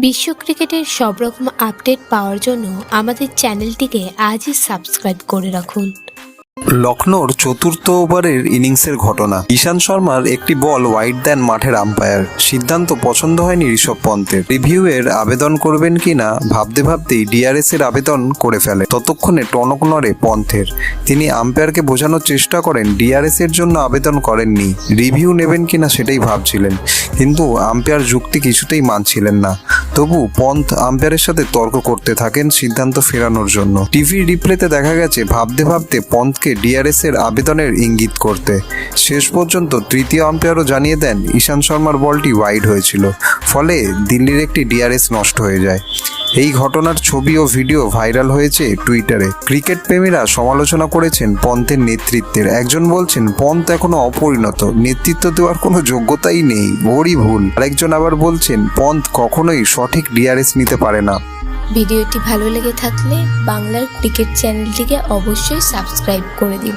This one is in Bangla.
বিশ্ব ক্রিকেটের সব রকম আপডেট পাওয়ার জন্য আমাদের চ্যানেলটিকে আজই সাবস্ক্রাইব করে রাখুন। লখনৌর চতুর্থ ওভারের ইনিংসের ঘটনা। ঈশান্ত শর্মার একটি বল ওয়াইড দেন মাঠের আম্পায়ার। সিদ্ধান্ত পছন্দ হয়নি ঋষভ পন্থের। রিভিউয়ের আবেদন করবেন কিনা ভাবতে ভাবতেই ডিআরএস এর আবেদন করে ফেলে। ততক্ষণে টনক নড়ে পন্থের। তিনি আম্পায়ারকে বোঝানোর চেষ্টা করেন ডিআরএস এর জন্য আবেদন করেননি, রিভিউ নেবেন কিনা সেটাই ভাবছিলেন। কিন্তু আম্পায়ার যুক্তি কিছুতেই মানছিলেন না। তবু পন্থ আম্পায়ারের সাথে তর্ক করতে থাকেন সিদ্ধান্ত ফেরানোর জন্য। টিভি রিপ্লেতে দেখা গেছে ভাবতে ভাবতে পন্থকে ডিআরএস এর আবেদনের ইঙ্গিত করতে। শেষ পর্যন্ত তৃতীয় আম্পায়ারও জানিয়ে দেন ঈশান্ত শর্মার বলটি ওয়াইড হয়েছিল, ফলে দিল্লির একটি ডিআরএস নষ্ট হয়ে যায়। এই ঘটনার ছবি ও ভিডিও ভাইরাল হয়েছে টুইটারে। ক্রিকেট প্রেমীরা সমালোচনা করেছেন পন্থের নেতৃত্বের। একজন বলছেন পন্থ এখনো অপরিণত, নেতৃত্ব দেওয়ার কোনো যোগ্যতাই নেই, ওরই ভুল। আরেকজন আবার বলছেন পন্থ কখনোই সঠিক ডিআরএস নিতে পারে না। ভিডিওটি ভালো লেগে থাকলে বাংলার ক্রিকেট চ্যানেলটিকে অবশ্যই সাবস্ক্রাইব করে দিন।